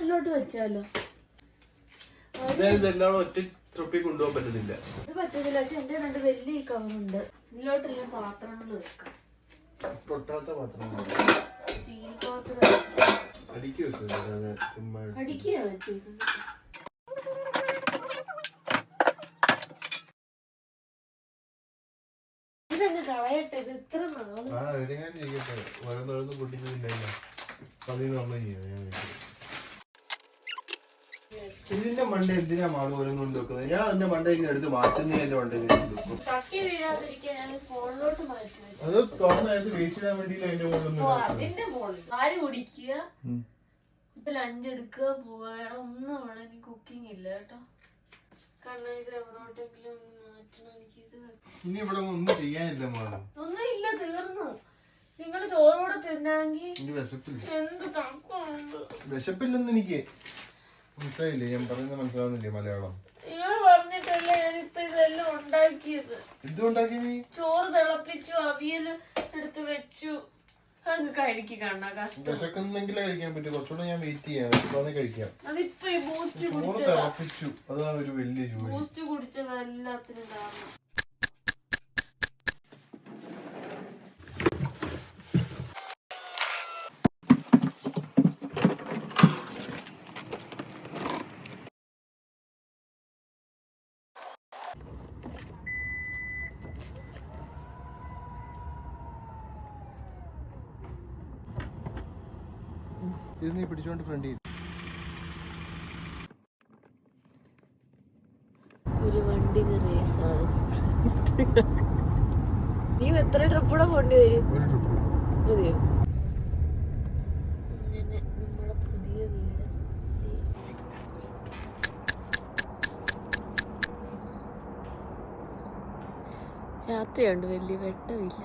കാട്ടിലോട്ട് വെച്ചാലോ? ഇതെല്ലാം ഒറ്റ ട്രിപ്പിൽ കൊണ്ടുപോകാൻ പറ്റുന്നില്ല. ഇത് പറ്റുന്നില്ല. പക്ഷെ എന്റെ രണ്ട് വലിയ കവറുണ്ട്. ഇതിലോട്ടെല്ലാം പാത്രങ്ങൾ വെക്കാം. പൊട്ടാത്ത പാത്രങ്ങൾ. സ്റ്റീൽ പാത്രം അടുക്കിയാ വെച്ചേക്കുന്നത്. ഇതങ്ങ് കളയട്ടെ. ഇത് ഇത്ര നാളെ ഓരോന്നോരോന്ന് പൊട്ടിക്കുന്നില്ല. ഇതിന്റെ മണ്ട എന്തിനാ മാള് ഓരോന്നുകൊണ്ട് വെക്കുന്നത്? ഞാൻ എന്റെ മണ്ടയ്ക്ക് എടുത്ത് മാറ്റുന്ന എന്റെ മണ്ടയ്ക്ക് അത് തുറന്നത് വേസ്റ്റിടാൻ വേണ്ടിയില്ല. അതിന്റെ മുകളിൽ ആര് കുടിക്കുക, ഇപ്പൊ ലഞ്ച് എടുക്കുക, വേറെ ഒന്നും അവിടെ എനിക്ക് കുക്കിംഗ് ഇല്ല കേട്ടോ. കാരണം ഇത് എവിടോട്ടെങ്കിലും ഒന്ന് മാറ്റണം. എനിക്ക് ഇത് ഇനി ഇവിടെ ഒന്നും ചെയ്യാനില്ല മാള്. ഒന്നും ഇല്ല, തീർന്നു. നിങ്ങള് ചോറോടെ തിന്നാമെങ്കിൽ എന്ത് തണുപ്പുണ്ട്. വിശപ്പില്ലെന്ന് എനിക്ക് മനസ്സിലായില്ലേ? ഞാൻ പറയുന്നത് മനസ്സിലാവുന്നില്ലേ മലയാളം? നിങ്ങൾ പറഞ്ഞിട്ടല്ലേ ഞാനിപ്പൊ ഇതെല്ലാം ഉണ്ടാക്കിയത്. എന്തുണ്ടാക്കി നീ? ചോറ് തിളപ്പിച്ചു, അവിയൽ എടുത്ത് വെച്ചു. അത് കഴിക്ക് കണ്ണാ. കഷ്ടം. വിശക്കുന്നെങ്കിലേ കഴിക്കാൻ പറ്റും. കുറച്ചുകൂടെ ഞാൻ വെയിറ്റ് ചെയ്യാം. കഴിക്കാം. അതിപ്പോ ഈ ബൂസ്റ്റ് ചോറ് തിളപ്പിച്ചു. അതാ ഒരു വലിയ ജോലി. ബൂസ്റ്റ് കുടിച്ചത് എല്ലാത്തിനും കാരണം. ഇത് നീ പിടിച്ചോണ്ട് ഫ്രണ്ട് ഒരു വണ്ടി നിറയെ സാധനം. നീ എത്ര ട്രിപ്പൂടെ പോണ്ടി വരും? മതിയോ? അങ്ങനെ നമ്മുടെ പുതിയ വീട്. രാത്രിയുണ്ട്, വലിയ വെട്ടമില്ല.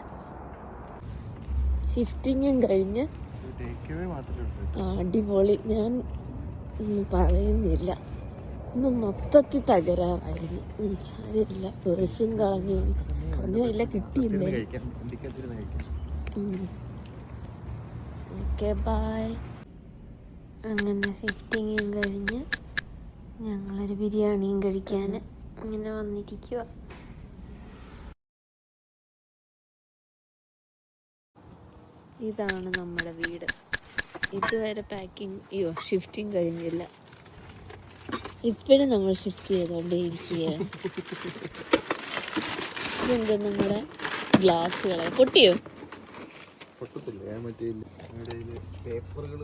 ഷിഫ്റ്റിങ്ങും കഴിഞ്ഞ് അടിപൊളി. ഞാൻ പറയുന്നില്ല, ഇന്ന് മൊത്തത്തിൽ തകരാറായിരുന്നു. സാരമില്ല, പേഴ്സും കളഞ്ഞില്ല, കിട്ടിയില്ലേ. Okay bye. അങ്ങനെ ഷിഫ്റ്റിങ്ങും കഴിഞ്ഞ് ഞങ്ങളൊരു ബിരിയാണിയും കഴിക്കാൻ അങ്ങനെ വന്നിരിക്കുക. ഇതാണ് നമ്മുടെ വീട്. ഇതുവരെ ഷിഫ്റ്റിങ് കഴിഞ്ഞില്ല. ഇപ്പോഴും നമ്മൾ ഷിഫ്റ്റ് ചെയ്തോണ്ടേയിരിക്കുകയാണ്. ഇതെന്താ നമ്മുടെ ഗ്ലാസ്സുകളെ പൊട്ടിയോ? പൊട്ടത്തില്ല. പേപ്പറുകൾ